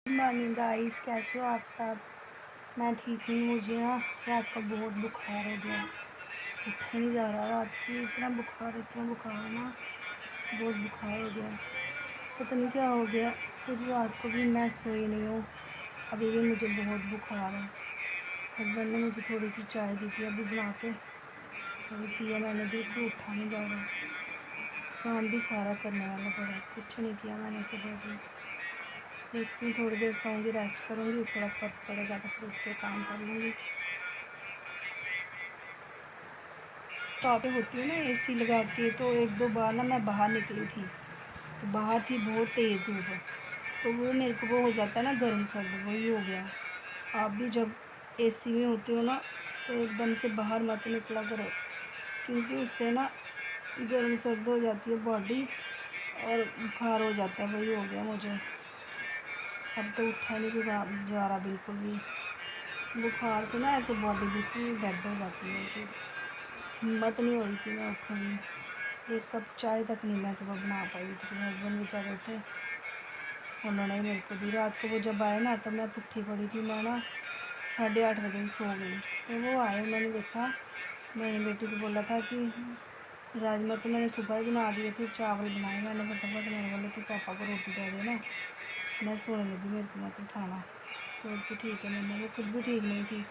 Morning guys, कैसे हो आप सब। मैं ठीक हूँ। मुझे ना रात को बहुत बुखार हो गया, उठा नहीं जा रहा। रात की इतना बुखार ना, बहुत बुखार हो गया। पता नहीं क्या हो गया। फिर रात को भी मैं सोई नहीं हूँ, अभी भी मुझे बहुत बुखार है। हस्बैंड ने मुझे थोड़ी सी चाय दी थी अभी बना के, अभी पिया मैंने, बिल्कुल उठा नहीं जा रहा। काम भी सारा करने वाला पड़ा, कुछ नहीं किया मैंने सुबह से। देखती हूँ, थोड़ी देर सोऊंगी, रेस्ट करूँगी, थोड़ा फर्क पड़ेगा तो फिर उठ के काम कर लूँगी। शॉप पे होती हूँ ना एसी लगा के, तो एक दो बार ना मैं बाहर निकली थी, तो बाहर थी बहुत तेज़ धूप, तो वो मेरे को वो हो जाता है ना गर्म सर्द, वही हो गया। आप भी जब एसी में होते हो ना, तो एकदम से बाहर मत निकला करो, क्योंकि उससे ना गर्म सर्द हो जाती है बॉडी और बुखार हो जाता है। वही हो गया मुझे। अब तो उठा नहीं जा रहा बिल्कुल भी। बुखार से ना ऐसे बॉडी बिल्कुल डेड हो जाती है, ऐसे हिम्मत नहीं हो रही थी मैं उठूँगी। एक कप चाय तक नहीं मैं सुबह बना पाई थी। हस्बैंड बेचारे उठे, उन्होंने मेरे को दी। रात को वो जब आए ना, तो मैं पुट्ठी पड़ी थी। मैं ना 8:30 बजे सो गई, तो वो आए, उन्होंने देखा, मेरी बेटी को बोला था कि राजमा तो मैंने सुबह ही बना दिए थे, चावल बनाए मैंने फटाफट। मैंने बोला कि पापा को रोटी दे देना, मैं सोने लगी, मेरे को मत उठाना। तो ठीक है मैंने, वो खुद भी ठीक नहीं थी।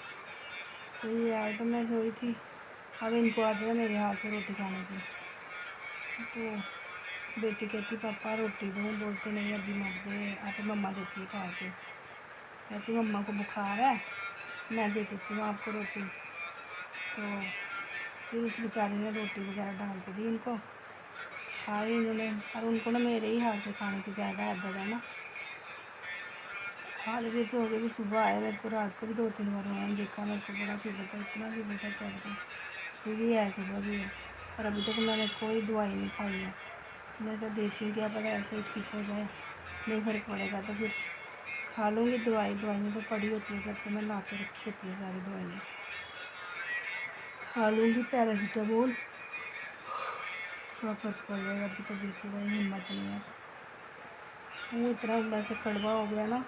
तो ये आए तो मैं सोई थी। अब इनको आ जाए मेरे हाथ से रोटी खाने की, तो बेटी कहती पापा रोटी दो, बोलते नहीं अभी मत दे, आप मम्मा देती है खा के। कहती मम्मा को बुखार है, मैं दे देती हूँ आपको रोटी। तो फिर उस बेचारी ने रोटी वगैरह डाल के दी इनको, खाई इन्होंने। और उनको ना मेरे ही हाथ से खाने की ज़्यादा आदत है ना, खा लेके सो गए। भी सुबह आए, मेरे को रात को भी 2-3 बार उन्होंने देखा, मेरे को बड़ा फीवर था, इतना फीवर था क्या बताऊँ। फिर भी है, सुबह भी है, और अभी तक मैंने कोई दवाई नहीं खाई है। मैं तो देखती हूँ क्या पता ऐसे ही ठीक हो जाए, नहीं फ़र्क पड़ेगा तो फिर खा लूँगी दवाई। दवाइयाँ तो पड़ी होती है घर पे, मैं ला के रखी होती है सारी दवाइयाँ, खा लूँगी पैरासीटामोल, थोड़ा फर्क पड़ जाएगा। अभी तो बिल्कुल हिम्मत नहीं है। मुँह इतना वैसे कड़वा हो गया ना,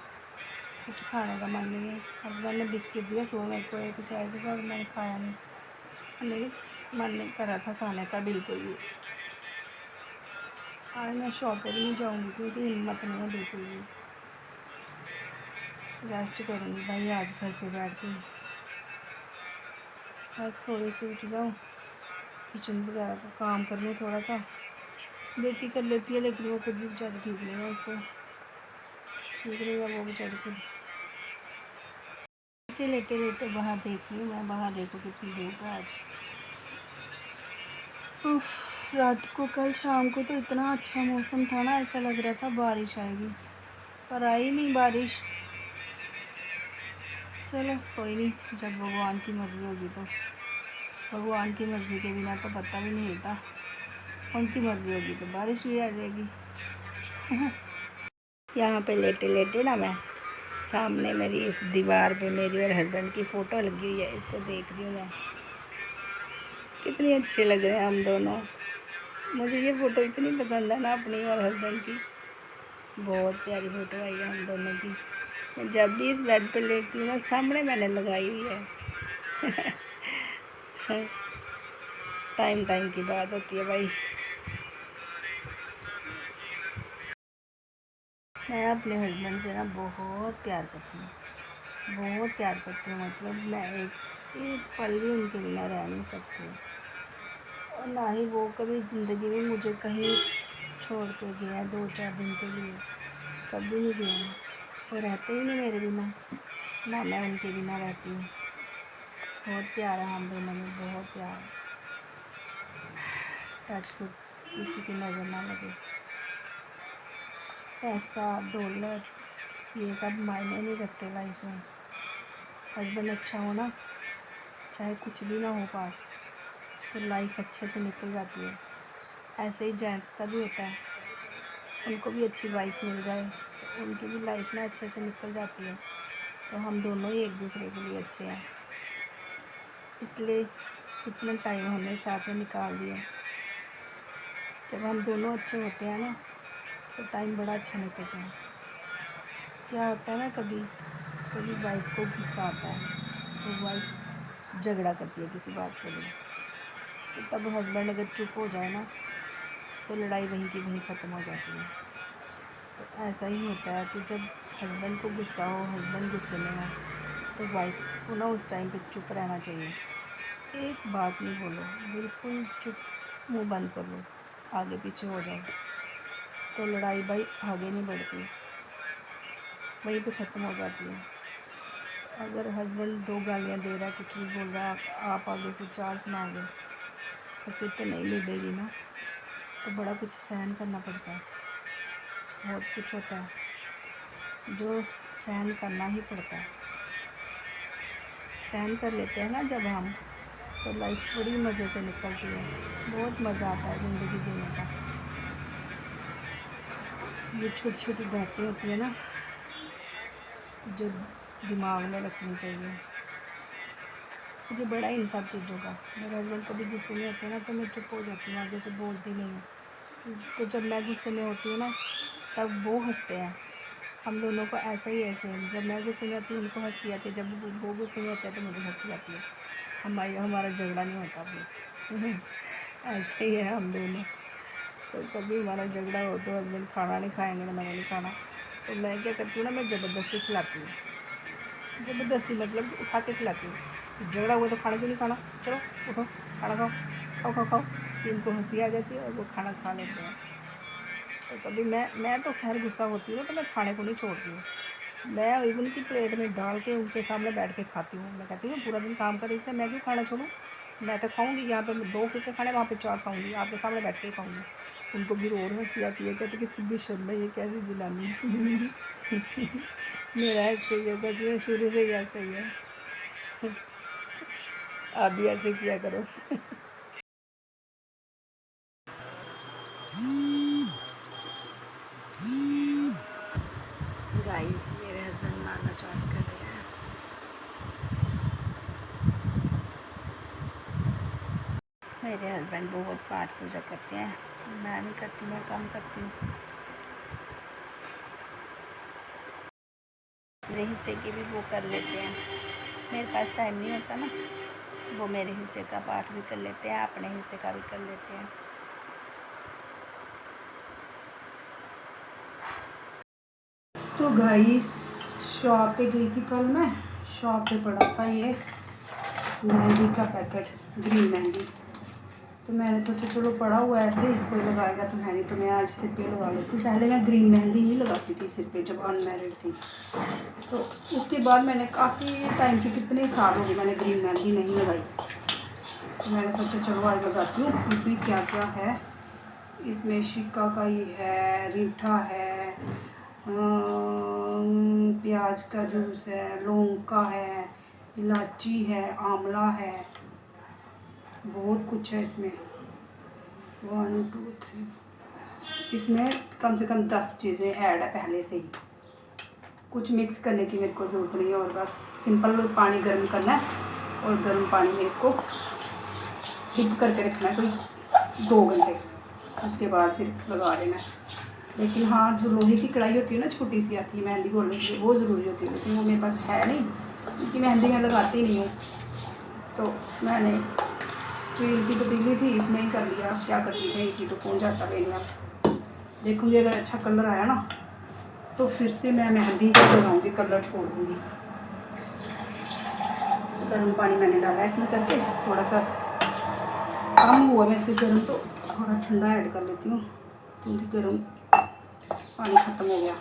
कुछ खाने का मन नहीं है। अब मैंने बिस्किट दिया सुबह मेरे को एक चाय के साथ, मैंने खाया नहीं, मन नहीं कर रहा था खाने का बिल्कुल भी। आज मैं शॉप पर भी नहीं जाऊँगी, क्योंकि हिम्मत नहीं है बिल्कुल भी। रेस्ट करूँगी भाई आज घर पे बैठ के, बस थोड़ी सी उठ जाऊँ, किचन वगैरह का काम कर लूँ थोड़ा सा। बेटी कर लेती है, लेकिन वो खुद भी बेचारी ठीक नहीं है, उसको ठीक नहीं है वो बेचारी खुद। इसे लेटे लेटे बाहर देख रही हूँ मैं, बाहर देखो कितनी धूप है आज। रात को कल शाम को तो इतना अच्छा मौसम था ना, ऐसा लग रहा था बारिश आएगी, पर आई नहीं बारिश। चलो कोई नहीं, जब भगवान की मर्ज़ी होगी तो। भगवान की मर्ज़ी के बिना तो पता भी नहीं हिलता, उनकी मर्ज़ी होगी तो बारिश भी आ जाएगी। यहाँ पे लेटे लेटे ना मैं, सामने मेरी इस दीवार पे मेरी और हस्बैंड की फ़ोटो लगी हुई है, इसको देख रही हूँ मैं। कितनी अच्छे लग रहे हैं हम दोनों। मुझे ये फ़ोटो इतनी पसंद है ना अपनी और हस्बैंड की, बहुत प्यारी फ़ोटो आई है हम दोनों की। मैं जब भी इस बेड पे लेटती हूँ ना, सामने मैंने लगाई हुई है। टाइम टाइम की बात होती है भाई। मैं अपने हस्बैंड से ना बहुत प्यार करती हूँ, बहुत प्यार करती हूँ। मतलब मैं एक पल भी उनके बिना रह नहीं सकती, और ना ही वो कभी ज़िंदगी में मुझे कहीं छोड़ के गया 2-4 दिन के लिए, कभी नहीं गया। वो रहते ही नहीं मेरे बिना, ना मैं उनके बिना रहती हूँ। बहुत प्यार है हम दोनों में, बहुत प्यार। टच वुड, किसी की नज़र ना लगे। पैसा दौलत ये सब मायने नहीं रखते लाइफ में। हस्बैंड अच्छा हो ना, चाहे कुछ भी ना हो पास, तो लाइफ अच्छे से निकल जाती है। ऐसे ही जेंट्स का भी होता है, उनको भी अच्छी वाइफ मिल जाए तो उनकी भी लाइफ ना अच्छे से निकल जाती है। तो हम दोनों ही एक दूसरे के लिए अच्छे हैं, इसलिए इतना टाइम हमने साथ में निकाल दिया। जब हम दोनों अच्छे होते हैं ना, तो टाइम बड़ा अच्छा निकलता है। क्या होता है ना, कभी कभी वाइफ को गुस्सा आता है तो वाइफ झगड़ा करती है किसी बात के लिए, तो तब हस्बैंड अगर चुप हो जाए ना तो लड़ाई वहीं की वहीं ख़त्म हो जाती है। तो ऐसा ही होता है कि जब हस्बैंड को गुस्सा हो, हस्बैंड गुस्से में हो, तो वाइफ को ना उस टाइम पे चुप रहना चाहिए। एक बात नहीं बोलो, बिल्कुल चुप, मुंह बंद कर लो, आगे पीछे हो जाओ, तो लड़ाई भाई आगे नहीं बढ़ती, वहीं पे ख़त्म हो जाती है। अगर हस्बैंड 2 गालियाँ दे रहा है, कुछ भी बोल रहा है, आप आगे से 4 सुनाओगे तो फिर तो नहीं निभेगी ना। तो बड़ा कुछ सहन करना पड़ता है, बहुत कुछ होता है जो सहन करना ही पड़ता है। सहन कर लेते हैं ना जब हम, तो लाइफ बड़ी मज़े से निकलती है, बहुत मज़ा आता है ज़िंदगी जीने का। ये छोटी छोटी बातें होती है ना जो दिमाग में रखनी चाहिए। मुझे बड़ा इन सब चीज़ों का, मेरे हस्बैंड कभी गुस्से में होते हैं ना तो मैं चुप हो जाती हूँ, आगे से बोलती नहीं हूँ। तो जब मैं गुस्से में होती हूँ ना तब वो हंसते हैं। हम दोनों को ऐसा ही ऐसे है, जब मैं गुस्से में होती हूँ उनको हंसी आती है, जब वो गुस्से में होते हैं तो मुझे हंसी आती है। हमारा झगड़ा नहीं होता वो ऐसे ही है हम दोनों। तो कभी हमारा झगड़ा हो तो हस्बैंड खाना नहीं खाएंगे ना मैंने नहीं खाना, तो मैं क्या करती हूँ ना, मैं ज़बरदस्ती खिलाती हूँ। ज़बरदस्ती मतलब उठा के खिलाती हूँ। झगड़ा हुआ तो खाना क्यों नहीं खाना, चलो उठो खाना खाओ, खाओ खाओ खाओ। फिर उनको हंसी आ जाती है और वो खाना खा लेते हैं। तो कभी मैं तो खैर गुस्सा होती हूँ तो मैं खाने को नहीं छोड़ती हूँ, मैं इवन की प्लेट में डाल के उनके सामने बैठ के खाती हूँ। मैं कहती हूँ पूरा दिन काम कर रही थी, मैं क्यों खाना छोड़ूँ, मैं तो खाऊंगी। यहाँ पे 2 फुल्के खाने, वहाँ पे 4 खाऊंगी, आपके सामने बैठ के ही खाऊंगी। उनको फिर और हंसी आती है, कहते कि तुम भी शर्म है, ये कैसी जनानी मेरा ऐसे ही है, सच में शुरू से ही ऐसा ही है। आप भी ऐसे किया करो गाइस मेरे हस्बैंड मारना चालू कर रहे हैं। मेरे हस्बैंड बहुत पाठ पूजा करते हैं, मैं नहीं करती, मैं कम करती हूँ। मेरे हिस्से की भी वो कर लेते हैं, मेरे पास टाइम नहीं होता ना, वो मेरे हिस्से का पाठ भी कर लेते हैं, अपने हिस्से का भी कर लेते हैं। तो गाइस शॉप पे गई थी कल मैं, शॉप पे पड़ा था ये मेहंदी का पैकेट, ग्रीन मेहंदी। तो मैंने सोचा चलो पड़ा हुआ ऐसे कोई लगाएगा तो है नहीं, तो मैं आज सिर पे लगा लेती हूँ। पहले मैं ग्रीन मेहंदी ही लगाती थी सिर पे जब अनमैरिड थी, तो उसके बाद मैंने काफ़ी टाइम से, कितने साल हो गए मैंने ग्रीन मेहंदी नहीं लगाई। तो मैंने सोचा चलो आज लगाती हूँ। इसमें क्या क्या है, इसमें शिकाकाई है, रीठा है, प्याज का जूस है, लौंग का है, इलायची है, आंवला है, बहुत कुछ है इसमें। 1 2 3 इसमें कम से कम 10 चीज़ें ऐड है पहले से ही, कुछ मिक्स करने की मेरे को ज़रूरत नहीं है। और बस सिंपल पानी गर्म करना है और गर्म पानी में इसको डिप करके रखना है कोई 2 घंटे, उसके बाद फिर लगा देना है। लेकिन हाँ जो लोहे की कढ़ाई होती है ना, छोटी सी आती है मेहंदी बोलने के लिए, वो ज़रूरी होती है, लेकिन वो मेरे पास है नहीं क्योंकि मेहंदी मैं लगाती नहीं हूँ। तो मैंने स्टील की पतीली थी, इसमें ही कर लिया, क्या करती है इसी तो कौन जाता लेने। देखूँगी अगर अच्छा कलर आया ना तो फिर से मैं मेहंदी लगाऊँगी, कलर छोड़ दूँगी। गर्म पानी मैंने डाला है इसमें करके, थोड़ा सा कम हुआ मेरे से गर्म, तो थोड़ा ठंडा ऐड कर लेती हूँ क्योंकि गर्म पानी ख़त्म हो गया।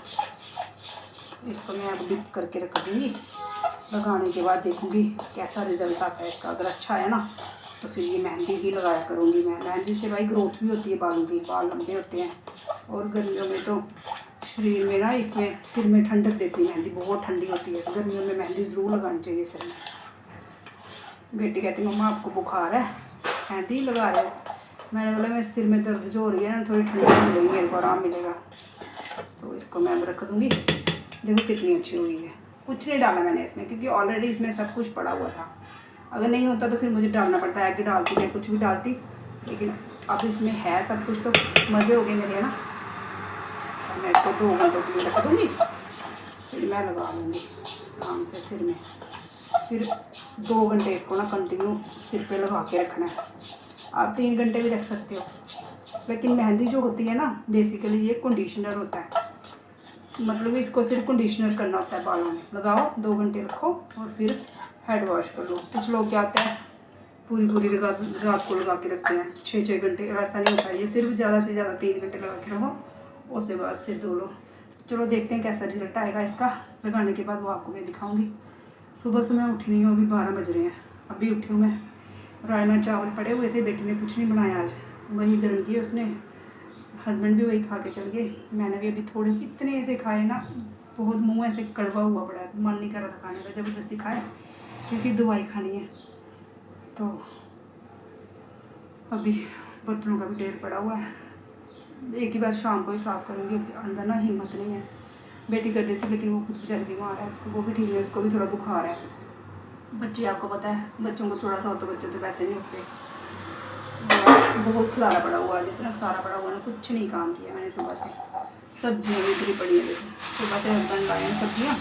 इसको मैं अब डिप करके रख दूँगी, लगाने के बाद देखूँगी कैसा रिज़ल्ट आता है इसका। अगर अच्छा है ना तो फिर ये मेहंदी ही लगाया करूँगी मैं। मेहंदी से भाई ग्रोथ भी होती है बालों की, बाल लंबे होते हैं। और गर्मियों में तो शरीर में ना, इसमें सिर में ठंडक देती है मेहंदी, बहुत ठंडी होती है। गर्मियों में मेहंदी ज़रूर लगानी चाहिए सिर में। बेटी कहती मम्मा आपको बुखार है, मेहंदी लगा रहे हैं। मैंने बोला मेरे सिर में दर्द जो हो रही है ना, थोड़ी ठंडक मिलेगी, मेरे को आराम मिलेगा। तो इसको मैं रख दूँगी। देखो कितनी अच्छी हुई है। कुछ नहीं डाला मैंने इसमें क्योंकि ऑलरेडी इसमें सब कुछ पड़ा हुआ था। अगर नहीं होता तो फिर मुझे डालना पड़ता है, एग डालती मैं, कुछ भी डालती, लेकिन अब इसमें है सब कुछ, तो मज़े हो गए मेरे, है ना। मैं इसको 2 घंटे के लिए रख दूँगी, फिर मैं लगा लूँगी आराम से सिर में। फिर 2 घंटे इसको ना कंटिन्यू सिर पे लगा के रखना है। आप 3 घंटे भी रख सकते हो, लेकिन मेहंदी जो होती है ना बेसिकली ये कंडीशनर होता है, मतलब इसको सिर्फ कंडीशनर करना होता है बालों में। लगाओ 2 घंटे रखो और फिर हेड वॉश कर लो। कुछ लोग क्या होता है पूरी रात को लगा के रखते हैं 6-6 घंटे, वैसा नहीं होता है। ये सिर्फ ज़्यादा से ज़्यादा 3 घंटे लगा के रखो, उसके बाद सिर धो लो। चलो देखते हैं कैसा रिजल्ट आएगा इसका। लगाने के बाद वो आपको मैं दिखाऊंगी। सुबह से मैं उठी नहीं हूँ, अभी 12 बज रहे हैं, अभी उठी हूँ मैं। राजमा चावल पड़े हुए थे, बेटी ने कुछ नहीं बनाया आज, वही गर्म किए उसने, हस्बैंड भी वही खा के चल गए। मैंने भी अभी थोड़े इतने ऐसे खाए ना, बहुत मुँह ऐसे कड़वा हुआ पड़ा है, मन नहीं कर रहा था खाने का, जबरदस्ती खाए क्योंकि दवाई खानी है। तो अभी बर्तनों का भी ढेर पड़ा हुआ है, एक ही बार शाम को ही साफ़ करूँगी। अंदर ना हिम्मत नहीं है, बेटी कर देती लेकिन वो खुद बेचारी बीमार है, उसको वो भी ठीक है, उसको भी थोड़ा बुखार है। बच्चे आपको पता है, बच्चों को थोड़ा सा हो तो बच्चे तो वैसे नहीं उठते। बहुत खलारा पड़ा हुआ है, जितना खलारा पड़ा हुआ है ना, कुछ नहीं काम किया मैंने सुबह से। सब्जियाँ भी इतनी पड़ी है, देखो सुबह से हस्बैंड लाए हैं सब्जियाँ,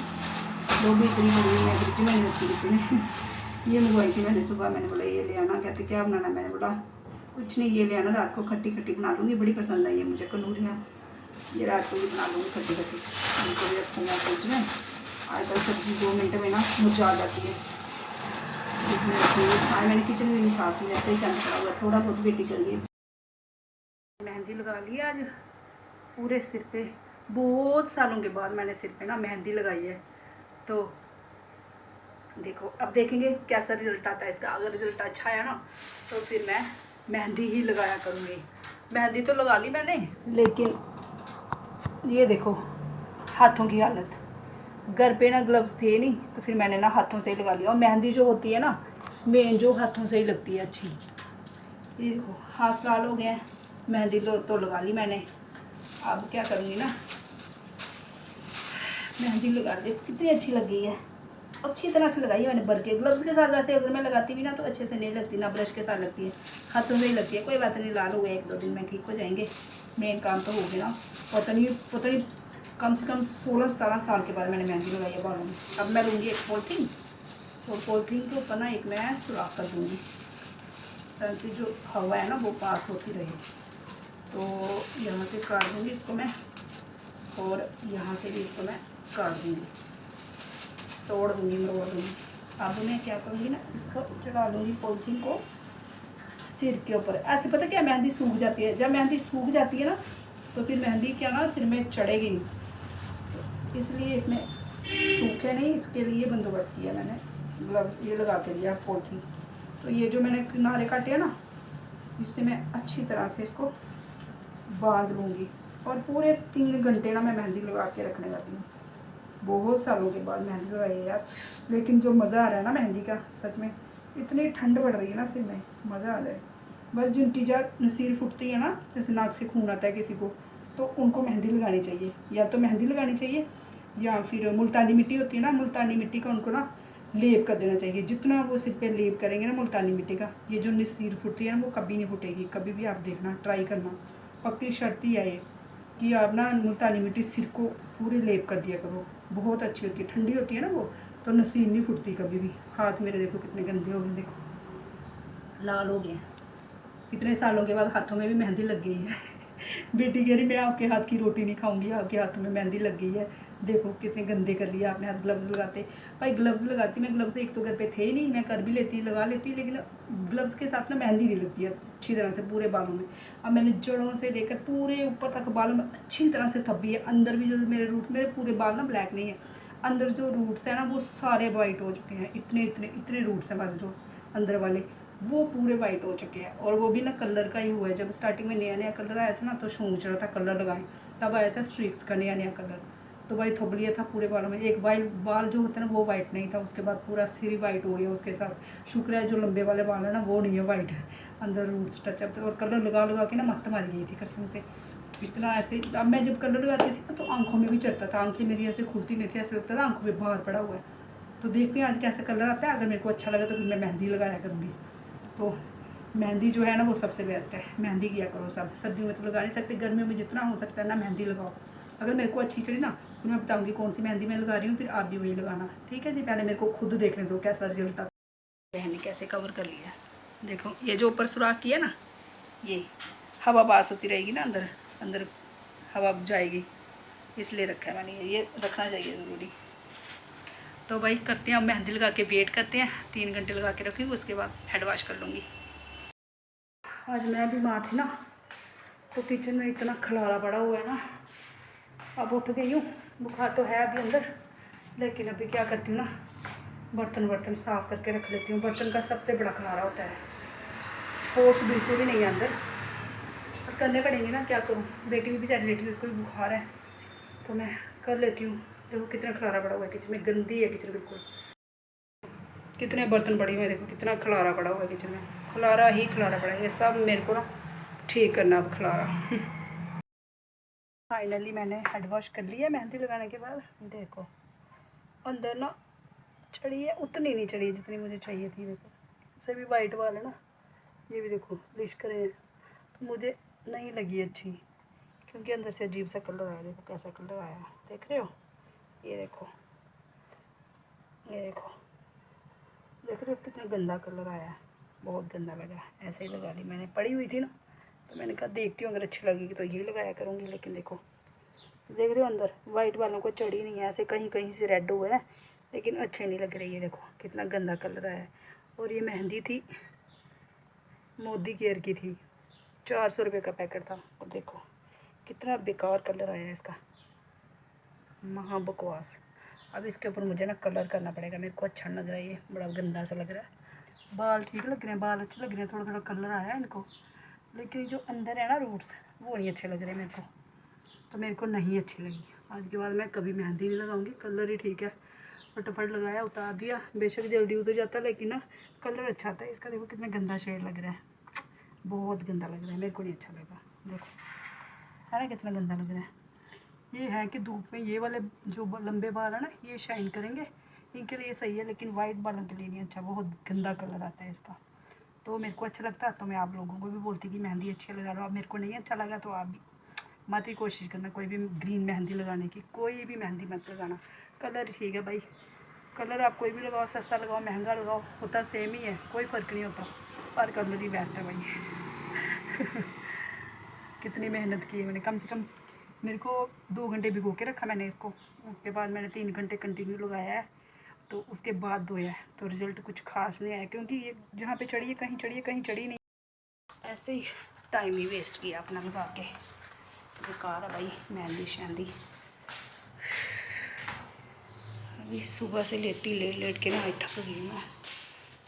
वो भी इतनी पड़ी हुई है, फ्रिज में रखी किसी ने ये मंगवाई थी मैंने सुबह। मैंने बोला ये ले आना, कहते क्या बनाना, मैंने बोला कुछ नहीं ये ले आना, रात को खट्टी खट्टी बना लूँगी, बड़ी पसंद आई है मुझे कनूरियाँ, ये रात को भी बना लूँगी खट्टी खट्टी, उनको भी रखूँगा फ्रिज में। आजकल सब्ज़ी 2 मिनट में ना मुरझा जाती है, इसमें रखूँगी। आज मैंने किचन में नहीं साफ की, वैसे ही चंद पड़ा हुआ, थोड़ा बहुत बेटी कर लिए। मेहंदी लगा ली आज पूरे सिर पे, बहुत सालों के बाद मैंने सिर पे ना मेहंदी लगाई है। तो देखो अब देखेंगे कैसा रिजल्ट आता है इसका। अगर रिजल्ट अच्छा आया ना तो फिर मैं मेहंदी ही लगाया करूँगी। मेहंदी तो लगा ली मैंने, लेकिन ये देखो हाथों की हालत, घर पे ना ग्लव्स थे नहीं, तो फिर मैंने ना हाथों से ही लगा लिया। और मेहंदी जो होती है ना मेन जो हाथों से ही लगती है अच्छी। ये देखो हाथ लाल हो गए हैं, मेहंदी तो लगा ली मैंने। अब क्या करूँगी ना, मेहंदी लगा दी, कितनी अच्छी लग गई है, अच्छी तरह से लगाई है मैंने भर के। ग्लव्स के साथ वैसे अगर मैं लगाती भी ना तो अच्छे से नहीं लगती, ना ब्रश के साथ लगती है, हाथों से ही लगती है। कोई बात नहीं, लाल हुए 1-2 दिन में ठीक हो जाएंगे, मेन काम तो हो गया ना। पता नहीं कम से कम 16-17 साल के बाद मैंने मेहंदी लगाई है बालों में। अब मैं लूँगी एक पॉलीथीन, तो पॉलीथीन के ऊपर ना एक मैं सुराख कर दूँगी ताकि जो हवा है ना वो पास होती रहे। तो यहाँ से काट दूँगी इसको मैं, और यहाँ से भी इसको मैं काट दूँगी, तोड़ दूँगी, मरोड़ दूँगी। अब मैं क्या करूँगी ना, इसको चढ़ा लूँगी पॉलीथीन को सिर के ऊपर। ऐसे पता क्या मेहंदी सूख जाती है, जब मेहंदी सूख जाती है ना तो फिर मेहंदी क्या ना सिर में चढ़ेगी नहीं, तो इसलिए इसमें सूखे नहीं, इसके लिए बंदोबस्त किया मैंने। ग्लव्स ये लगा के दिया पॉलीथीन। तो ये जो मैंने किनारे काटे हैं ना, इससे मैं अच्छी तरह से इसको बांध लूँगी। और पूरे 3 घंटे ना मैं मेहंदी लगा के रखने वाली हूँ। बहुत सालों के बाद मेहंदी लगाई है यार, लेकिन जो मज़ा आ रहा है ना मेहंदी का, सच में इतनी ठंड पड़ रही है ना सिर में, मज़ा आ रहा है। बस जिनकी जब नसीर फुटती है ना, जैसे नाक से खून आता है किसी को, तो उनको मेहंदी लगानी चाहिए। या तो मेहंदी लगानी चाहिए या फिर मुल्तानी मिट्टी होती है ना, मुल्तानी मिट्टी का उनको ना लेप कर देना चाहिए। जितना वो सिर पे लेप करेंगे ना मुल्तानी मिट्टी का, ये जो नसीर फुटती है ना वो कभी नहीं फुटेगी। कभी भी आप देखना, ट्राई करना, पक्की शर्त ही है ये कि आप ना मुल्तानी मिट्टी सिर को पूरे लेप कर दिया करो, बहुत अच्छी होती है। ठंडी होती है ना वो, तो नसीर नहीं फुटती कभी भी। हाथ मेरे देखो कितने गंदे हो गए, देखो लाल हो गए। इतने सालों के बाद हाथों में भी मेहंदी लग गई है। बेटी कह रही मैं आपके हाथ की रोटी नहीं खाऊंगी, आपके हाथों में मेहंदी लग गई है, देखो कितने गंदे कर लिया आपने हाथ। ग्लव्स लगाते भाई, ग्लव्स लगाती मैं, ग्लव्स एक तो घर पे थे ही नहीं, मैं कर भी लेती लगा लेती, लेकिन ग्लव्स के साथ ना मेहंदी नहीं लगती है अच्छी तरह से पूरे बालों में। अब मैंने जड़ों से लेकर पूरे ऊपर तक बालों में अच्छी तरह से थपी है। अंदर भी जो मेरे रूट, मेरे पूरे बाल ना ब्लैक नहीं है, अंदर जो रूट्स हैं ना वो सारे वाइट हो चुके हैं। इतने रूट्स हैं बस जो अंदर वाले, वो पूरे वाइट हो चुके हैं। और वो भी ना कलर का ही हुआ है। जब स्टार्टिंग में नया कलर आया था ना तो सोच रहा था कलर लगाएं, तब आया था स्ट्रीक्स का नया कलर, तो भाई थोप लिया था पूरे बालों में। एक बाल जो होता है ना वो वाइट नहीं था, उसके बाद पूरा सिर वाइट हो गया उसके साथ। शुक्र है जो लंबे वाले बाल है ना वो नहीं है वाइट है, अंदर रूट्स टचअप थे। और कलर लगा के ना मत्त मारी गई थी कसम से, इतना ऐसे। अब मैं जब कलर लगाती थी ना तो आंखों में भी चढ़ता था, आंखें मेरी ऐसे खुलती नहीं थी, ऐसे लगता था आंखों में बाहर पड़ा हुआ है। तो देखते हैं आज कैसा कलर आता है। अगर मेरे को अच्छा लगा तो फिर मैं मेहंदी लगाया करूँगी। तो मेहंदी जो है ना वो सबसे बेस्ट है, मेहंदी किया करो सब। सर्दियों में तो लगा नहीं सकते, गर्मियों में जितना हो सकता है ना मेहंदी लगाओ। अगर मेरे को अच्छी चढ़ी ना तो मैं बताऊँगी कौन सी मेहंदी मैं लगा रही हूँ, फिर आप भी वही लगाना, ठीक है जी। पहले मेरे को खुद देखने दो कैसा रिजल्ट था। बहन ने कैसे कवर कर लिया, देखो ये जो ऊपर सुराख किया ना, ये हवा पास होती रहेगी ना, अंदर अंदर हवा जाएगी, इसलिए रखा है मैंने, ये रखना चाहिए ज़रूरी। तो भाई करते हैं, अब मेहंदी लगा के वेट करते हैं, 3 घंटे लगा के रखूँगी, उसके बाद हेड वॉश कर लूँगी। आज मैं बीमार थी ना, तो किचन में इतना खलारा पड़ा हुआ है ना, अब उठ गई हूँ, बुखार तो है अभी अंदर, लेकिन अभी क्या करती हूँ ना, बर्तन साफ़ करके रख लेती हूँ। बर्तन का सबसे बड़ा खलारा होता है, होश बिल्कुल ही नहीं है अंदर, और करने पड़ेंगे ना, क्या करूँ, बेटी भी बेचारी लेटी, उसको भी बुखार है, तो मैं कर लेती हूँ। देखो कितना खलारा पड़ा हुआ है किचन में, गंदी है किचन बिल्कुल, कितने बर्तन पड़े हुए हैं, देखो कितना खलारा पड़ा हुआ है किचन में, खलारा ही खलारा पड़ा है, ये सब मेरे को ना ठीक करना अब खलारा। फाइनली मैंने हेड वॉश कर लिया मेहंदी लगाने के बाद, देखो अंदर ना चढ़ी है, उतनी नहीं चढ़ी है जितनी मुझे चाहिए थी। देखो इससे भी वाइट वाल है ना, ये भी देखो लिश करे हैं, तो मुझे नहीं लगी अच्छी, क्योंकि अंदर से अजीब सा कलर आया। देखो कैसा कलर आया, देख रहे हो, ये देखो, ये देखो, देख रहे हो कितना गंदा कलर आया है, बहुत गंदा लगा। ऐसे ही लगा ली मैंने, पड़ी हुई थी ना, तो मैंने कहा देखती हूँ अगर अच्छी लगेगी तो ये लगाया करूँगी। लेकिन देखो, देख रहे हो अंदर वाइट वालों को चढ़ी नहीं है, ऐसे कहीं कहीं से रेड हुआ है, लेकिन अच्छे नहीं लग रही है। देखो कितना गंदा कलर आया है, और ये मेहंदी थी मोदी केयर की थी, 400 रुपये का पैकेट था, और देखो कितना बेकार कलर आया है इसका, महा बकवास। अब इसके ऊपर मुझे ना कलर करना पड़ेगा, मेरे को अच्छा लग रहा है, ये बड़ा गंदा सा लग रहा है। बाल ठीक लग रहे हैं, बाल अच्छे लग रहे हैं, थोड़ा थोड़ा कलर आया है इनको, लेकिन जो अंदर है ना रूट्स, वो नहीं अच्छे लग रहे मेरे को, तो मेरे को नहीं अच्छी लगी। आज के बाद मैं कभी मेहंदी नहीं लगाऊंगी, कलर ही ठीक है, फटाफट लगाया उतार दिया, बेशक जल्दी उतर जाता, लेकिन ना कलर अच्छा आता है इसका। देखो कितना गंदा शेड लग रहा है, बहुत गंदा लग रहा है, मेरे को नहीं अच्छा लगा। देखो है ना कितना गंदा लग रहा है। ये है कि धूप में ये वाले जो लंबे बाल है ना, ये शाइन करेंगे, इनके लिए सही है, लेकिन वाइट बालों के लिए नहीं अच्छा, बहुत गंदा कलर आता है इसका। तो मेरे को अच्छा लगता है, तो मैं आप लोगों को भी बोलती कि मेहंदी अच्छी लगा लो। अब मेरे को नहीं अच्छा लगा तो आप भी मत ही कोशिश करना कोई भी ग्रीन मेहंदी लगाने की, कोई भी मेहंदी मत लगाना। कलर ठीक है भाई, कलर आप कोई भी लगाओ, सस्ता लगाओ महंगा लगाओ, होता सेम ही है, कोई फ़र्क नहीं होता, पर कलर ही बेस्ट है भाई। कितनी मेहनत की है मैंने, कम से कम मेरे को 2 घंटे भिगो के रखा मैंने इसको, उसके बाद मैंने 3 घंटे कंटिन्यू लगाया है, तो उसके बाद धोया है, तो रिज़ल्ट कुछ खास नहीं आया, क्योंकि ये जहाँ पे चढ़ी है कहीं चढ़ी है कहीं चढ़ी नहीं, ऐसे ही टाइम ही वेस्ट किया अपना लगा के, बेकार है भाई मेहंदी शहंदी। अभी सुबह से लेट के ना थक गई मैं,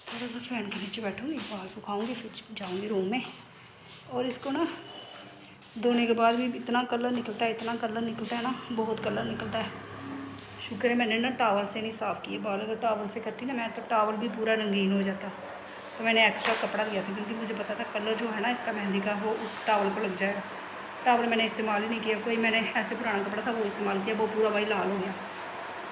थोड़ा सा फ़ैन के नीचे बैठूँगी, बाल सुखाऊँगी, फिर जाऊँगी रूम में। और इसको ना धोने के बाद भी इतना कलर निकलता है, इतना कलर निकलता है ना, बहुत कलर निकलता है। शुक्र है मैंने ना टॉवल से नहीं साफ़ किए बाल, अगर टॉवल से करती ना मैं, तो टॉवल भी पूरा रंगीन हो जाता। तो मैंने एक्स्ट्रा कपड़ा लिया था, क्योंकि मुझे पता था कलर जो है ना इसका मेहंदी का, वो उस टॉवल को लग जाएगा। टॉवल मैंने इस्तेमाल ही नहीं किया, कोई मैंने ऐसे पुराना कपड़ा था वो इस्तेमाल किया, वो पूरा भाई लाल हो गया,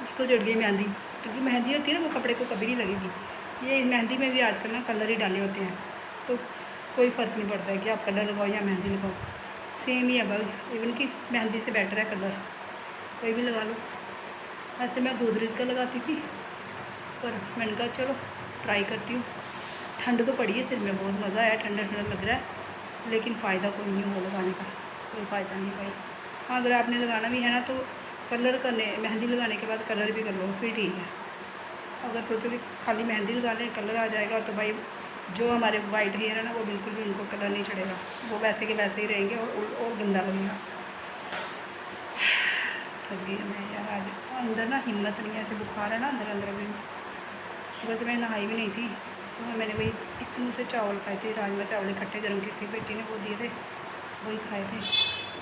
उसको चढ़ गई मेहंदी। क्योंकि मेहंदी होती है ना, वो कपड़े को कभी नहीं लगेगी। ये मेहंदी में भी आजकल ना कलर ही डाले होते हैं, तो कोई फ़र्क नहीं पड़ता है कि आप कलर लगाओ या मेहंदी लगाओ, सेम ही है भाई। इवन कि मेहंदी से बेटर है कलर, कोई भी लगा लो। ऐसे मैं गोदरेज का लगाती थी, पर मैंने कहा चलो ट्राई करती हूँ। ठंड तो पड़ी है, सिर में बहुत मज़ा आया, ठंडा ठंडा लग रहा है, लेकिन फ़ायदा कोई नहीं हो लगाने का, कोई फ़ायदा नहीं भाई। हाँ अगर आपने लगाना भी है ना, तो कलर करने, मेहंदी लगाने के बाद कलर भी कर लो, फिर ठीक है। अगर सोचो कि खाली मेहंदी लगा लें कलर आ जाएगा, तो भाई जो हमारे वाइट हेयर है ना, वो बिल्कुल भी उनको कलर नहीं चढ़ेगा, वो वैसे के वैसे ही रहेंगे, और गंदा लगेगा। थक गई मैं यार, आज अंदर ना हिम्मत नहीं है, ऐसे बुखार है ना अंदर अंदर भी। सुबह से मैं नहाई भी नहीं थी, सुबह मैंने वही इतने से चावल खाए थे, राजमा चावल इकट्ठे गर्म किए थे, बेटी ने वो दिए थे, वही खाए थे।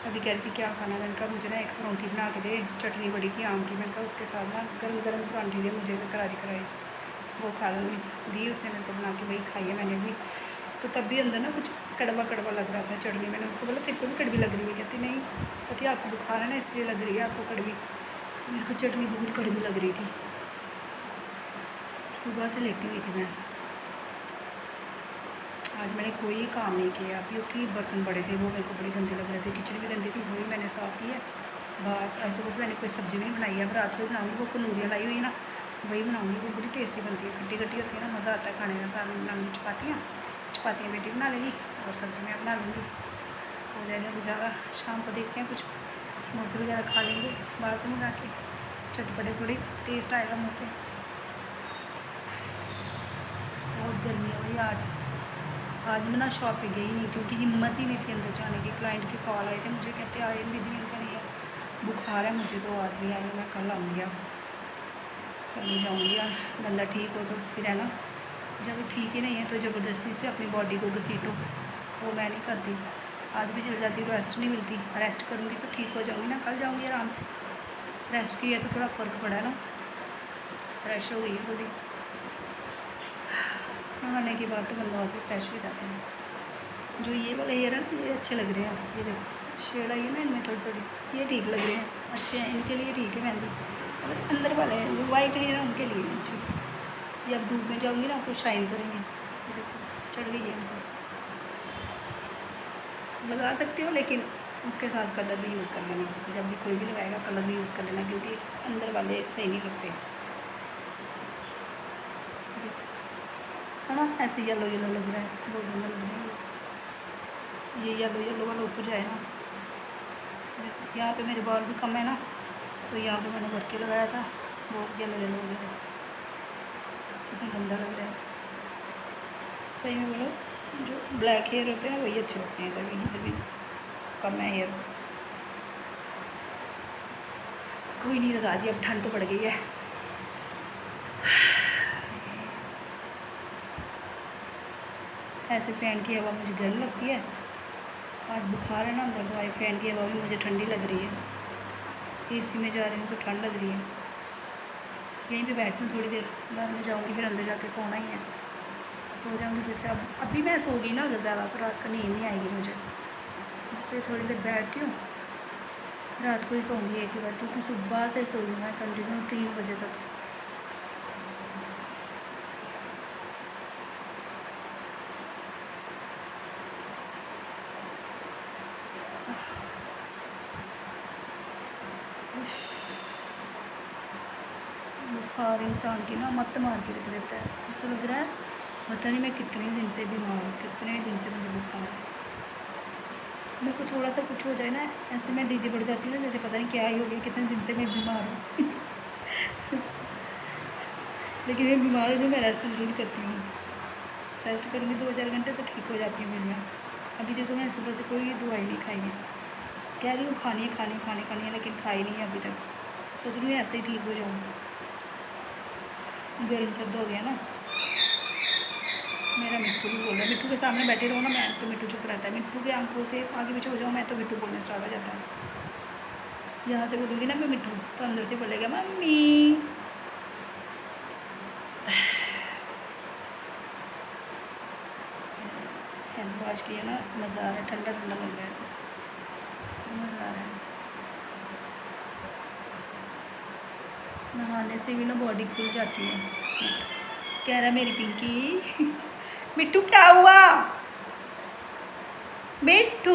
अभी कह रही थी क्या खाना, मैंने कहा मुझे ना एक परांठी बना के दे, चटनी बड़ी थी आम की, मैंने कहा उसके साथ ना गर्म गर्म परांठी दे मुझे, तो करारी वो खा लूँगी। दी उसने मेरे को बना के, वही खाई है मैंने भी। तो तब भी अंदर ना कुछ कड़वा कड़वा लग रहा था चटनी, मैंने उसको बोला तेरे को भी कड़वी लग रही है, कहती नहीं, कहती आपको बुखार है ना इसलिए लग रही है आपको कड़वी। तो मेरे को चटनी बहुत कड़वी लग रही थी, सुबह से लेटी हुई थी मैं। आज मैंने कोई काम नहीं किया, अभी उठी, बर्तन बड़े थे वो मेरे को बड़े गंदे लग रहे थे, किचन भी गंदी थी, वो भी मैंने साफ़ किया, बस आज सुबह से मैंने कोई सब्ज़ी भी नहीं बनाई है, अब रात को बनाऊँगी। वो कनूरियाँ लाई हुई है ना, वही बनाऊँगी। वो बड़ी टेस्टी बनती है, खट्टी खट्टी होती है ना, मज़ा आता है खाने का। साथ में बनाऊँगी चपातियाँ बेटी बना लेगी और सब्ज़ी मैं बना लूँगी, हो जाएगा गुजारा। शाम को देखते हैं, कुछ समोसे वगैरह खा लेंगे बाहर से मंगा के, चटपटे, थोड़ी टेस्ट आएगा मुँह पे। बहुत गर्मी है भाई आज मैं ना शॉप पे गई नहीं, क्योंकि हिम्मत ही नहीं थी अंदर जाने की। क्लाइंट के कॉल आए थे मुझे, कहते आए दीदी, मैंने नहीं है, बुखार है मुझे, तो आज नहीं आई, मैं कल आऊँगी। अब कल नहीं जाऊँगी यार, बंदा ठीक हो तो फिर है ना। जब ठीक ही नहीं है तो ज़बरदस्ती से अपनी बॉडी को घसीटो, वो मैं नहीं करती। आज भी चल जाती, रेस्ट नहीं मिलती। रेस्ट करूँगी तो ठीक हो जाऊँगी ना, कल जाऊँगी आराम से। रेस्ट की है तो थोड़ा फ़र्क पड़ा है ना, फ्रेश हो गई है थोड़ी। नहाने के बाद तो बंदा और भी फ्रेश हो जाता है। जो ये वाले हेयर है ना, ये अच्छे लग रहे हैं। ये देखो शेड आई है ना इनमें थोड़ी थोड़ी, ये ठीक लग रहे हैं, अच्छे हैं, इनके लिए ठीक है मेहंदी। अगर अंदर वाले हैं जो वाइट हेयर है उनके लिए अच्छे। ये अब धूप में जाऊँगी ना तो शाइन करेंगे। ये देखो चढ़ गई है इनको, लगा सकते हो, लेकिन उसके साथ कलर भी यूज़ कर लेना। जब भी कोई भी लगाएगा कलर भी यूज़ कर लेना, क्योंकि अंदर वाले सही नहीं लगते है ना। ऐसे येलो येलो लग रहा है, बहुत गंदा लग रहा है। ये येलो येलो वाला उतर जाए ना। यहाँ पे मेरे बाल भी कम है ना, तो यहाँ पे मैंने भर के लगाया था, बहुत येलो येलो हो गया, कितना गंदा लग रहा है। सही में बोलो, जो ब्लैक हेयर होते हैं वही अच्छे लगते हैं। इधर भी कम है हेयर, कोई नहीं लगा दी। अब ठंड तो पड़ गई है। ऐसे फ़ैन की हवा मुझे गर्म लगती है, आज बुखार है ना अंदर, तो आई फ़ैन की हवा भी मुझे ठंडी लग रही है। एसी में जा रही हूँ तो ठंड लग रही है। यहीं पे बैठती हूँ थोड़ी देर, बाद में जाऊँगी, फिर अंदर जाके सोना ही है, सो जाऊँगी फिर से। अब अभी मैं सो गई ना अगर ज़्यादा, तो रात को नींद नहीं आएगी मुझे, इसलिए थोड़ी देर बैठती हूँ। रात को ही सोऊंगी एक ही बार, क्योंकि सुबह से सोई मैं कंटिन्यू 3 बजे तक। बुखार इंसान की ना मत मार के रख देता है। ऐसा लग रहा है पता नहीं मैं कितने दिन से बीमार हूँ, कितने दिन से मुझे बुखार है। मेरे को थोड़ा सा कुछ हो जाए ना, ऐसे मैं डीजे बढ़ जाती हूँ ना, जैसे पता नहीं क्या ही हो गया, कितने दिन से मैं बीमार हूँ। लेकिन मैं बीमार हूँ जो मैं रेस्ट ज़रूर करती हूँ। रेस्ट करूँगी 2-4 घंटे तो ठीक हो जाती हूँ फिर मैं। अभी देखो मैंने सुबह से कोई दवाई नहीं खाई है, कह रही हूँ खानी है, लेकिन खाई नहीं है अभी तक। सोच रही हूँ ऐसे ही ठीक हो जाऊँ। गर्म सर्द हो गया ना। मेरा मिट्टू भी बोल रहा है, मिट्टू के सामने बैठे रहो ना मैं, तो मिट्टू चुप रहता है। मिट्टू के आंखों से आगे पीछे हो जाऊँ मैं तो मिट्टू बोलने स्टार्ट हो जाता है। यहाँ से बोलूँगी ना मैं मिट्टू, तो अंदर से बोलेगा मम्मी। हैंड वॉश किया ना, मज़ा आ रहा है, ठंडा ठंडा लग रहा है, ऐसे मज़ा आ रहा है। नहाने से भी ना बॉडी खुल जाती है। कह रहा मेरी पिंकी। मिट्टू क्या हुआ? मिट्टू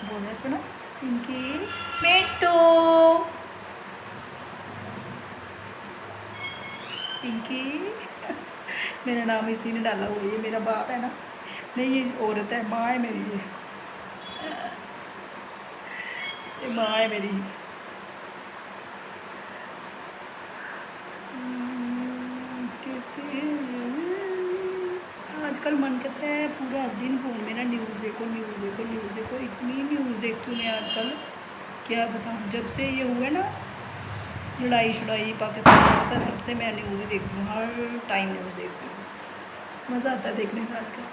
बोल रहा, सुनो पिंकी, मिट्टू, पिंकी। मेरा नाम इसी ने डाला हुआ, ये मेरा बाप है ना, नहीं ये औरत है, माँ है मेरी, ये माँ है मेरी। कैसे आजकल मन करता है पूरा दिन फ़ोन में ना न्यूज़ देखो, इतनी न्यूज़ देखती हूँ मैं आजकल, क्या बताऊँ। जब से ये हुआ ना लड़ाई शड़ाई पाकिस्तान के साथ, तब से मैं न्यूज़ ही देखती हूँ, हर टाइम न्यूज़ देखती हूँ, मज़ा आता है देखने का आजकल।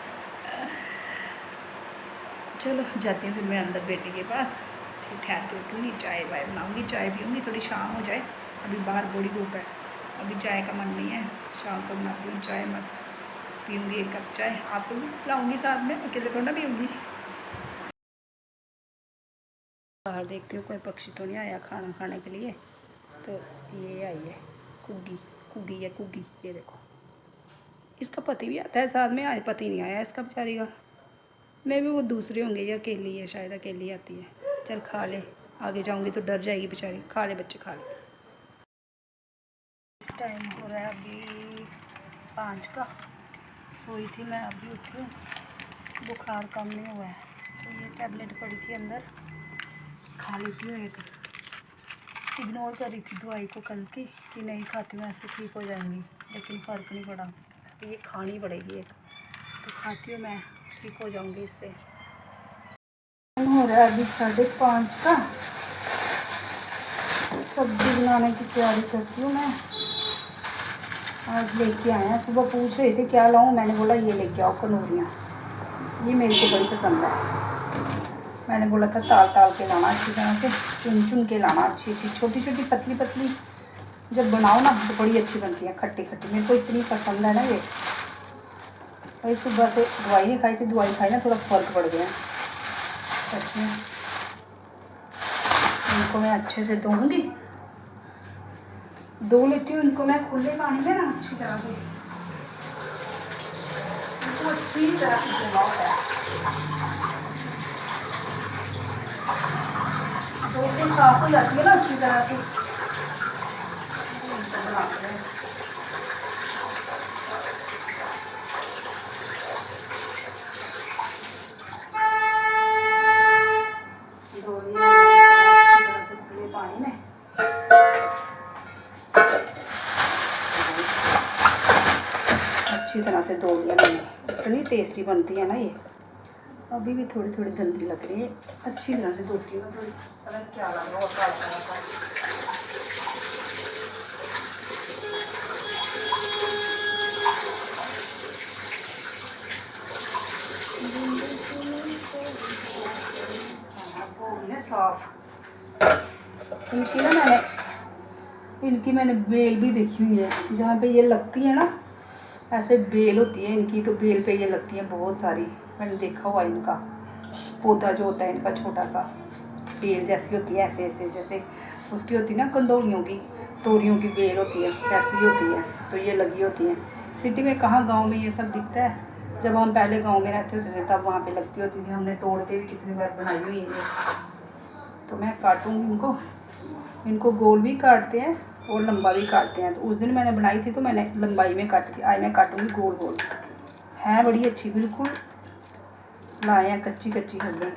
चलो जाती हूँ फिर मैं अंदर बेटी के पास, फिर ठहर के उठूँगी, चाय वाय बनाऊँगी, चाय पीऊँगी, थोड़ी शाम हो जाए। अभी बाहर बड़ी धूप है, अभी चाय का मन नहीं है, शाम को बनाती हूँ चाय, मस्त पीऊँगी 1 कप चाय। आपको भी लाऊँगी साथ में, अकेले थोड़ा ना पीऊँगी। बाहर देखती हूँ कोई पक्षी तो नहीं आया खाना खाने के लिए, तो ये आई है कुगी, ये देखो। इसका पति भी आता है साथ में, आज पति नहीं आया इसका बेचारी का, मैं भी वो दूसरे होंगे या अकेली है, शायद अकेली आती है। चल खा ले, आगे जाऊंगी तो डर जाएगी बेचारी। खा ले बच्चे, खा ले। इस टाइम हो रहा है अभी 5 का। सोई थी मैं, अभी उठी हूँ। बुखार कम नहीं हुआ है तो ये टैबलेट पड़ी थी अंदर, खा लेती हूँ एक। इग्नोर कर रही थी दवाई को कल की कि नहीं खाती हूँ, ऐसे ठीक हो जाएंगी, लेकिन फ़र्क नहीं पड़ा। ये खानी पड़ेगी एक, तो खाती हूँ मैं, ठीक हो जाऊंगी इससे। हो रहा है अभी 5:30 का। सब्जी बनाने की तैयारी करती हूँ मैं। आज लेके आए हैं, सुबह पूछ रहे थे क्या लाऊं, मैंने बोला ये लेके आओ कनौरियाँ, ये मेरे को बड़ी पसंद है। मैंने बोला था ताल ताल के लाना, अच्छी तरह से चुन चुन के लाना, अच्छी अच्छी छोटी छोटी पतली पतली। जब बनाओ ना तो बड़ी अच्छी बनती है, खट्टी खट्टी। मेरे को इतनी पसंद है ना ये। भाई सुबह से दवाई नहीं खाई थी, दवाई खाई ना थोड़ा फ़र्क पड़ गया सच में। इनको मैं अच्छे से धोऊंगी, धो लेती हूँ इनको मैं खुले पानी में ना अच्छी तरह से। इनको अच्छी तरह से धोना होता है, धो के साफ हो जाती है ना अच्छी तरह से। अच्छी तरह से धो लिया मैंने। इतनी टेस्टी बनती है ना ये। अभी भी थोड़ी थोड़ी गंदी लग रही है, अच्छी तरह से धोती हूँ। थोड़ी पता नहीं क्या लग रहा है। साफ इनकी मैंने बेल भी देखी हुई है, जहाँ पे ये लगती है ना ऐसे बेल होती है इनकी, तो बेल पे ये लगती है बहुत सारी। मैंने देखा हुआ इनका पौधा जो होता है इनका, छोटा सा बेल जैसी होती है, ऐसे ऐसे जैसे उसकी होती है ना कंडोलियों की, तोरियों की बेल होती है, ऐसी होती है। तो ये लगी होती है। सिटी में कहाँ, गांव में ये सब दिखता है। जब हम पहले गांव में रहते होते थे तब वहाँ पे लगती होती थी, हमने तोड़ के भी कितनी बार बनाई हुई है। तो मैं काटूँगी इनको गोल भी काटते हैं और लंबा भी काटते हैं। तो उस दिन मैंने बनाई थी तो मैंने लंबाई में काट दी, आज मैं काटूँगी गोल गोल। है बड़ी अच्छी, बिल्कुल लाए हैं कच्ची कच्ची हस्बैंड।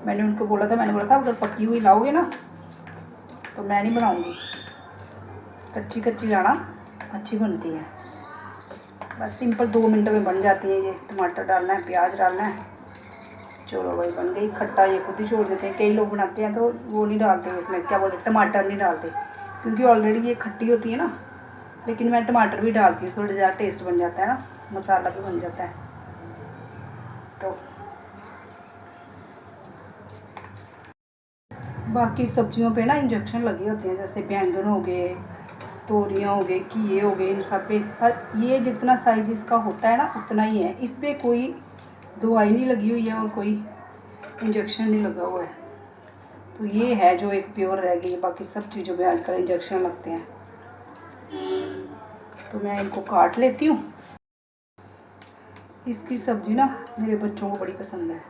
मैंने उनको बोला था, अगर पकी हुई लाओगे ना तो मैं नहीं बनाऊँगी, कच्ची कच्ची लाना, अच्छी बनती है। बस सिंपल 2 मिनट में बन जाती है ये। टमाटर डालना है, प्याज डालना है, चलो भाई बन गई। खट्टा ये खुद ही छोड़ देते हैं, कई लोग बनाते हैं तो वो नहीं डालते इसमें, क्या बोलते, टमाटर नहीं डालते, क्योंकि ऑलरेडी ये खट्टी होती है ना। लेकिन मैं टमाटर भी डालती हूँ, थोड़ा ज़्यादा टेस्ट बन जाता है ना, मसाला भी बन जाता है। तो बाकी सब्जियों पे ना इंजेक्शन लगे होते हैं, जैसे बैंगन हो गए, तोरियाँ हो गए, घिए हो गए, इन सब पे। पर ये जितना साइज़ इसका होता है ना उतना ही है, इस पर कोई दवाई नहीं लगी हुई है और कोई इंजेक्शन नहीं लगा हुआ है। तो ये है जो एक प्योर रह गई है, बाकी सब चीज़ों में आजकल इंजेक्शन लगते हैं। तो मैं इनको काट लेती हूँ। इसकी सब्ज़ी ना मेरे बच्चों को बड़ी पसंद है,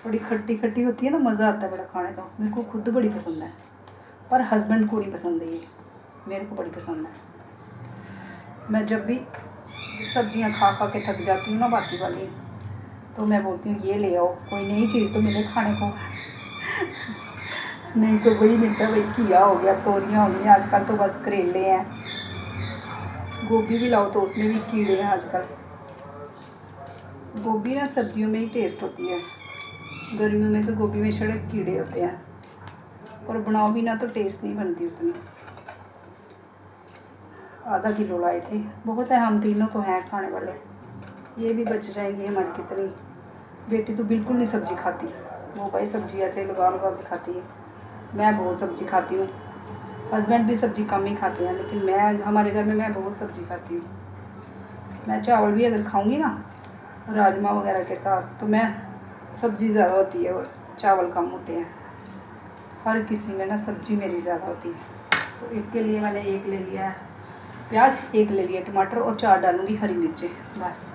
बड़ी खट्टी खट्टी होती है ना, मज़ा आता है बड़ा खाने का। मेरे को खुद बड़ी पसंद है, पर हस्बैंड को नहीं पसंद है ये, मेरे को बड़ी पसंद है। मैं जब भी सब्जियां खा खा के थक जाती हूँ ना बाकी वाली, तो मैं बोलती हूँ ये ले आओ, कोई नई चीज़ तो मिले खाने को। नहीं तो वही मिलता है, भाई घिया हो गया, तोरियाँ हो गई, आजकल तो बस करेले हैं। गोभी भी लाओ तो उसमें भी कीड़े हैं आजकल। गोभी ना सर्दियों में ही टेस्ट होती है, गर्मियों में तो गोभी में छड़े कीड़े होते हैं, और बनाओ भी ना तो टेस्ट नहीं बनती उतनी। आधा किलो लाए थे, बहुत है, हम तीनों तो हैं खाने वाले, ये भी बच जाएंगे हमारी कितनी। बेटी तो बिल्कुल नहीं सब्ज़ी खाती, वो भाई सब्ज़ी ऐसे लगा लगा के खाती है। मैं बहुत सब्ज़ी खाती हूँ, हस्बैंड भी सब्ज़ी कम ही खाते हैं, लेकिन मैं, हमारे घर में मैं बहुत सब्ज़ी खाती हूँ। मैं चावल भी अगर खाऊँगी ना राजमा वगैरह के साथ, तो मैं सब्ज़ी ज़्यादा होती है और चावल कम होते हैं। हर किसी में ना सब्ज़ी मेरी ज़्यादा होती है। तो इसके लिए मैंने 1 ले लिया है प्याज, 1 ले लिया टमाटर, और 4 डालूँगी हरी मिर्चें, बस।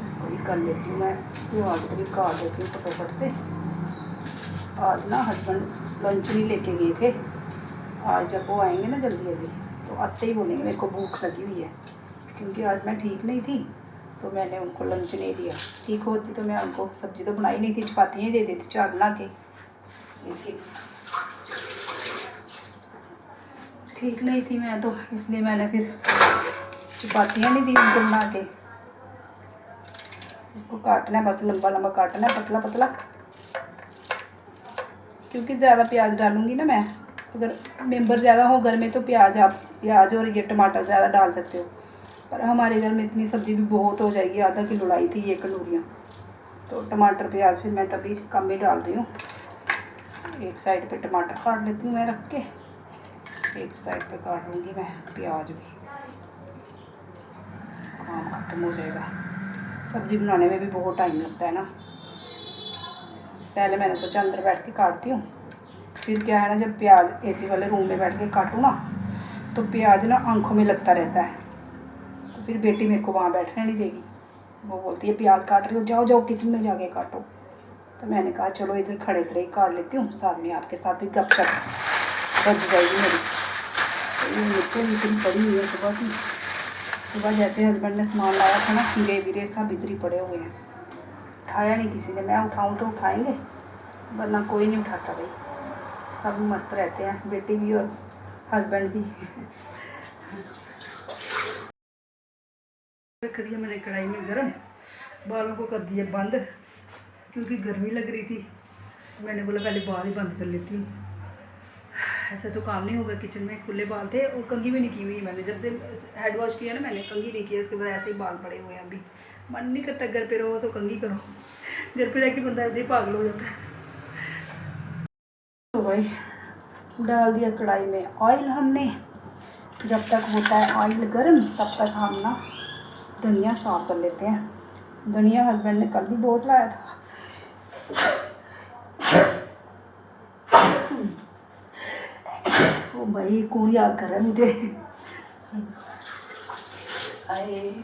इसको भी कर लेती हूँ मैं, प्याज को भी काट देती हूँ फटाफट से। आज ना हस्बैंड लंच नहीं लेके गए थे, आज जब वो आएंगे ना जल्दी जल्दी तो आते ही बोलेंगे मेरे को भूख लगी हुई है, क्योंकि आज मैं ठीक नहीं थी तो मैंने उनको लंच नहीं दिया। ठीक होती तो मैं उनको सब्ज़ी तो बनाई नहीं थी, चपातियाँ दे देती 4 बना के, लेकिन ठीक नहीं थी मैं तो, इसलिए मैंने फिर चपातियाँ नहीं दी उनको बना के। इसको काटना है बस, लंबा लंबा काटना है, पतला पतला, क्योंकि ज़्यादा प्याज डालूँगी ना मैं। अगर मेंबर ज़्यादा हो घर में तो आप प्याज और ये टमाटर ज़्यादा डाल सकते हो, पर हमारे घर में इतनी सब्ज़ी भी बहुत हो जाएगी। आधा किलो लाई थी ये कनूरियाँ, तो टमाटर प्याज फिर मैं तभी कम ही डाल रही हूँ। एक साइड पे टमाटर काट लेती हूँ मैं रख के, एक साइड पे काट लूँगी मैं प्याज भी, काम खत्म हो जाएगा। सब्ज़ी बनाने में भी बहुत टाइम लगता है ना। पहले मैंने सोचा अंदर बैठ के काटती हूँ, फिर क्या है ना, जब प्याज एसी वाले रूम में बैठ के काटूँ ना तो प्याज ना आंखों में लगता रहता है, तो फिर बेटी मेरे को वहाँ बैठने नहीं देगी। वो बोलती है प्याज काट रही हो, जाओ जाओ किचन में जाके काटो। तो मैंने कहा चलो इधर खड़े खड़े ही काट लेती हूँ, साथ में आपके साथ भी गपशप बच जाएगी मेरी। तो ये मिर्चें इतनी पड़ी हुई है सुबह की, सुबह जैसे हस्बैंड ने सामान लाया था ना, खीरे वीरे सब इधर ही पड़े हुए हैं। उठाया नहीं किसी ने, मैं उठाऊँ तो उठाएंगे, वरना कोई नहीं उठाता भाई। सब मस्त रहते हैं, बेटी भी और हस्बैंड भी। रख दिया मैंने कढ़ाई में गरम, बालों को कर दिया बंद, क्योंकि गर्मी लग रही थी। तो मैंने बोला पहले बाल ही बंद कर लेती हूँ, ऐसा तो काम नहीं होगा किचन में। खुले बाल थे और कंघी भी नहीं की हुई मैंने, जब से हेड वॉश किया ना मैंने, कंघी नहीं किया। इसके बाद ऐसे ही बाल पड़े हुए हैं अभी। मन नहीं करता घर पे रहो तो कंघी करो, घर पे रह के बंदा ऐसे ही पागल हो जाता है। तो भाई डाल दिया कढ़ाई में ऑयल हमने। जब तक होता है ऑयल गर्म तब तक हम ना धनिया साफ कर लेते हैं। धनिया हस्बैंड ने कल भी बहुत लाया था। ओ भाई कौन याद कर रहा है मुझे, अरे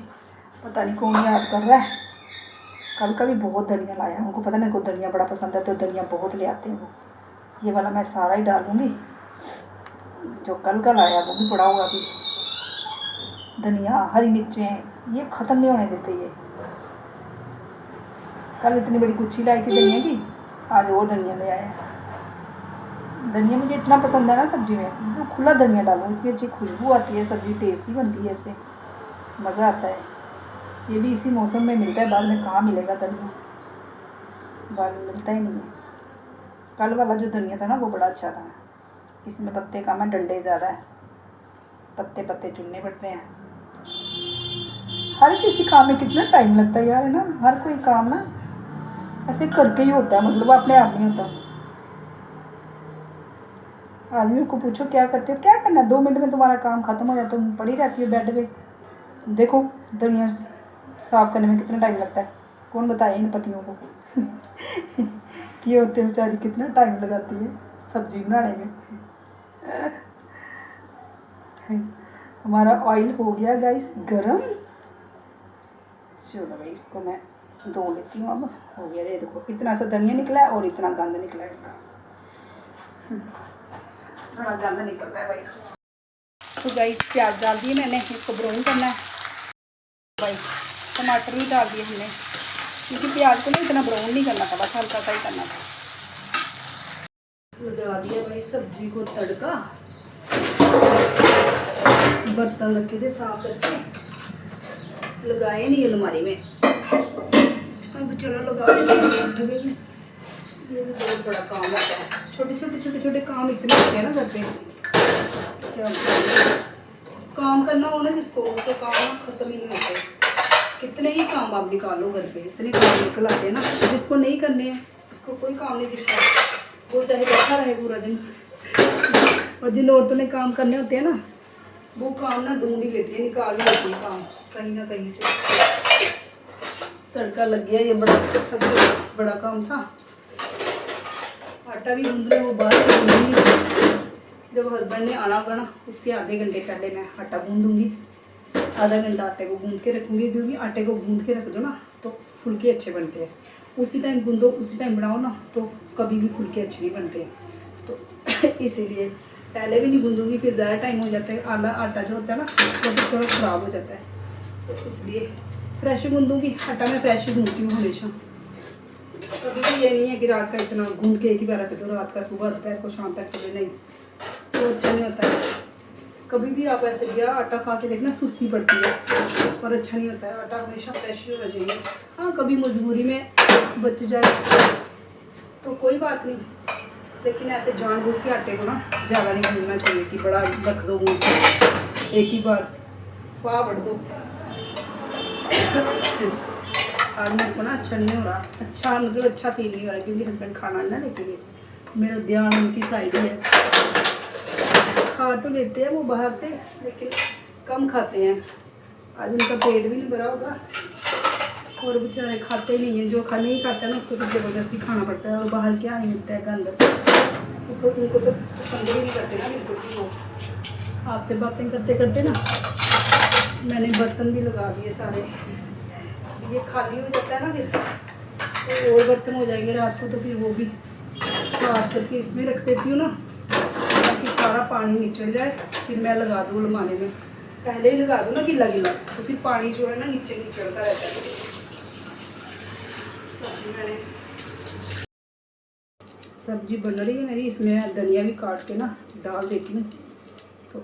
पता नहीं कौन याद कर रहा है। कल का भी बहुत धनिया लाया, उनको पता मेरे को धनिया बड़ा पसंद है तो धनिया बहुत ले आते हैं वो। ये वाला मैं सारा ही डालूँगी, जो कल का लाया वो भी पड़ा हुआ अभी। धनिया हरी मिर्चें ये ख़त्म नहीं होने देते। ये कल इतनी बड़ी गुच्छी लाई थी धनिया की, आज और धनिया ले आया। धनिया मुझे इतना पसंद है ना सब्ज़ी में, तो खुला धनिया डालूँ, इतनी अच्छी खुशबू आती है, सब्ज़ी टेस्टी बनती है, इससे मज़ा आता है। ये भी इसी मौसम में मिलता है, बाद में कहाँ मिलेगा धनिया, बाद में मिलता ही नहीं है। कल वाला जो धनिया था ना वो बड़ा अच्छा था, इसमें पत्ते कम है, डंडे ज़्यादा है, पत्ते पत्ते चुनने पड़ते हैं। हर किसी काम में कितना टाइम लगता है यार, है ना। हर कोई काम ना ऐसे करके ही होता है, मतलब अपने आप नहीं होता। आदमी को पूछो क्या करते हो, क्या करना है, 2 मिनट में तुम्हारा काम खत्म हो जाता है, तुम पड़ी रहती हो बेड पे। देखो धनिया साफ़ करने में कितना टाइम लगता है, कौन बताए इन पतियों को। ये होते बेचारी कितना टाइम लगाती है सब्जी बनाने में। हमारा ऑयल हो गया गाइस गरम। चलो भाई इसको मैं धो लेती हूँ। अब हो गया, ये देखो इतना सा धनिया निकला है और इतना गंद निकला है इसका, बड़ा गंद निकलता है भाई। तो गाइस प्याज डाल दिए मैंने, इसको ब्राउन करना है भाई। टमाटर भी डाल दिए हमने, क्योंकि प्याज को ना इतना ब्राउन नहीं करना था, बस हल्का सा ही करना था। लगा दिया भाई सब्जी को तड़का, बर्तन रखे थे साफ करके, लगाए नहीं अलमारी में, अब चलो लगा देंगे। ये भी बहुत बड़ा काम होता है, छोटे काम इतने होते हैं ना घर पे, क्या काम करना हो ना जिसको, उसके काम ना खत्म ही नहीं होते। कितने ही काम आप निकालो घर पे, इतने काम निकल आते हैं ना, जिसको नहीं करने हैं उसको कोई काम नहीं दिखता, वो चाहे बैठा रहे पूरा दिन। और जिन औरतों ने काम करने होते हैं ना, वो काम ना ढूंढ ही लेती है, निकाल ही लेती है काम कहीं ना कहीं से। तड़का लग गया, ये बड़ा सबसे बड़ा काम था। आटा भी गूंद रहा, वो बाहर गूंदूंगी, जब हस्बैंड ने आना होगा ना उसके आधे घंटे पहले मैं आटा गूंद दूँगी। आधा घंटा आटे को गूंद के रखूँगी, क्योंकि आटे को गूंद के रख दो ना तो फुलके अच्छे बनते हैं। उसी टाइम गूंदो उसी टाइम बनाओ ना तो कभी भी फुलके अच्छे नहीं बनते। तो इसीलिए पहले भी नहीं गूंदूँगी, फिर ज़्यादा टाइम हो जाता है, आधा आटा जो होता है ना वो तो थोड़ा ख़राब हो जाता है। तो इसलिए फ्रेश गूंदूँगी, आटा मैं फ्रेश ही गूंदती हूँ हमेशा। अभी भी ये नहीं है कि रात का इतना गूंद के एक ही बार रख दो, रात का सुबह दोपहर को शाम तक चले, नहीं तो अच्छा नहीं होता है। कभी भी आप ऐसे दिया आटा खा के देखना सुस्ती पड़ती है और अच्छा नहीं होता है। आटा हमेशा फ्रेश ही होना चाहिए। हाँ कभी मजबूरी में बच जाए तो कोई बात नहीं, लेकिन ऐसे जानबूझ के आटे को ना ज़्यादा नहीं गूंदना चाहिए कि बड़ा रख दो गूंद के एक ही बार वाह बढ़ दो। आज मेरे को ना अच्छा नहीं हो रहा, अच्छा मतलब अच्छा फील नहीं हो रहा, क्योंकि हस्बैंड खाना ना लेके गए, मेरा ध्यान उनकी साइड ही है। खा तो लेते हैं वो बाहर से, लेकिन कम खाते हैं। आज उनका पेट भी नहीं भरा होगा और बेचारे खाते नहीं हैं। जो खाने ही खाता है ना उसको तो ज़बरदस्ती खाना पड़ता है, और बाहर क्या नहीं मिलता है गंद, तो उनको तो पसंद ही नहीं करते ना बिल्कुल भी वो। आपसे बातें करते करते ना मैंने बर्तन भी लगा दिए सारे, ये खाली हो जाता है ना फिर तो और बर्तन हो जाएंगे रात को, तो फिर वो भी साफ करके इसमें रख देती हूँ ना ताकि सारा पानी निचड़ जाए। फिर मैं लगा दूँ अलमारी में, पहले ही लगा दूँ ना गिला गिला, तो फिर पानी जो है ना नीचे निचड़ता रहता है। सब्जी बन रही है मेरी, इसमें धनिया भी काट के ना डाल देती हूँ, तो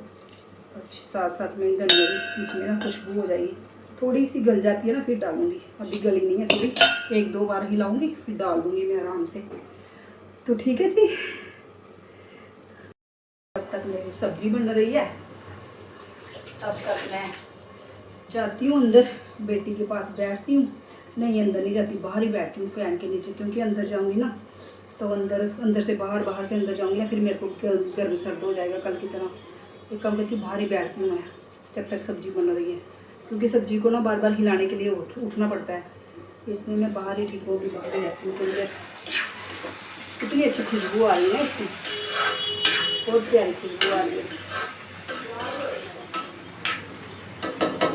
साथ साथ में धनिया भी बीच में ना खुशबू हो जाएगी। थोड़ी सी गल जाती है ना फिर डालूंगी, अभी गली नहीं है, थोड़ी एक दो बार हिलाऊंगी फिर डाल दूंगी मैं आराम से। तो ठीक है जी, जब तक मेरी सब्जी बन रही है तब तक मैं जाती हूँ अंदर, बेटी के पास बैठती हूँ। नहीं अंदर नहीं जाती, बाहर ही बैठती हूँ फैन के नीचे, क्योंकि अंदर जाऊँगी ना तो अंदर से बाहर, बाहर से अंदर जाऊँगी ना फिर मेरे को गर्म सर्द हो जाएगा कल की तरह। एक कम करके बाहर ही बैठती हूँ मैं जब तक सब्ज़ी बन रही है, क्योंकि सब्ज़ी को ना बार बार हिलाने के लिए उठना पड़ता है, इसलिए मैं बाहर ही ठीक होगी, बाहर ही रहती हूँ थोड़ी देर। इतनी अच्छी खुशबू आ रही है इसकी, बहुत प्यारी खुशबू आ रही है।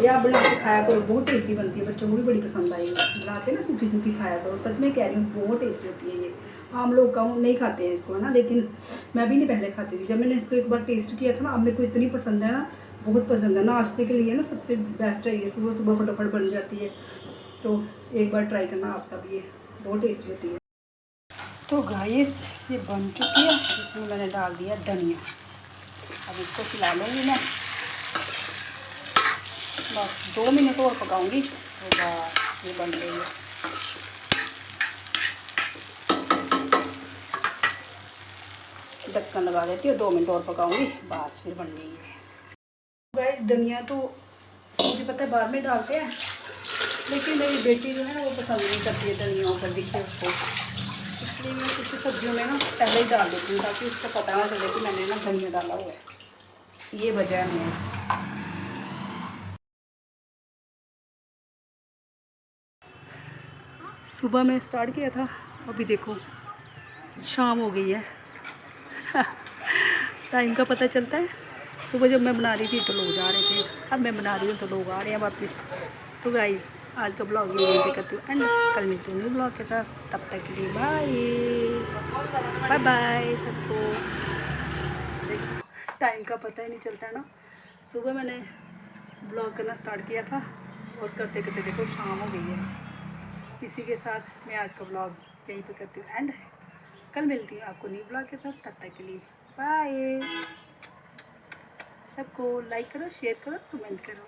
ये आप बना के खाया करो, बहुत टेस्टी बनती है, बच्चों को भी बड़ी पसंद आएगी। बनाते ना सूखी सूखी खाया करो, सच में कह रही हूँ बहुत टेस्टी होती है ये। आम लोग का नहीं खाते हैं इसको है ना, लेकिन मैं भी नहीं पहले खाती थी। जब मैंने इसको एक बार टेस्ट किया था ना, अब मेरे को इतनी पसंद है ना, बहुत पसंद है। नाश्ते के लिए ना सबसे बेस्ट है ये, सुबह सुबह फटाफट बन जाती है, तो एक बार ट्राई करना आप सब, ये बहुत टेस्टी होती है। तो गाइस ये बन चुकी है, इसमें मैंने डाल दिया धनिया, अब इसको खिला लूँगी मैं, बस 2 मिनट और पकाऊंगी तो बस ये बन गई है। ढक्कन लगा देती हूँ, 2 मिनट और पकाऊंगी, बस फिर बन गई है। गाइस धनिया तो मुझे पता है बाद में डालते हैं, लेकिन मेरी बेटी जो है ना वो पसंद नहीं करती है धनिया ऊपर दिखे उसको, इसलिए मैं कुछ सब्जियों में ना पहले ही डाल देती हूँ ताकि उसको पता ना चले कि मैंने ना धनिया डाला हुआ है। ये वजह है मेरी। सुबह में स्टार्ट किया था, अभी देखो शाम हो गई है। टाइम का पता चलता है। सुबह जब मैं बना रही थी तो लोग जा रहे थे, अब मैं बना रही हूँ तो लोग आ रहे हैं वापस। तो गाइस आज का ब्लॉग यहीं पे करती हूँ एंड कल मिलती हूँ न्यू ब्लॉग के साथ, तब तक के लिए बाय बाय बाय सबको। टाइम का पता ही नहीं चलता है ना, सुबह मैंने ब्लॉग करना स्टार्ट किया था और करते करते देखो शाम हो गई है। इसी के साथ मैं आज का ब्लॉग यहीं पे करती हूँ एंड कल मिलती हूँ आपको न्यू ब्लॉग के साथ, तब तक के लिए बाय। सबको लाइक करो, शेयर करो, कमेंट करो।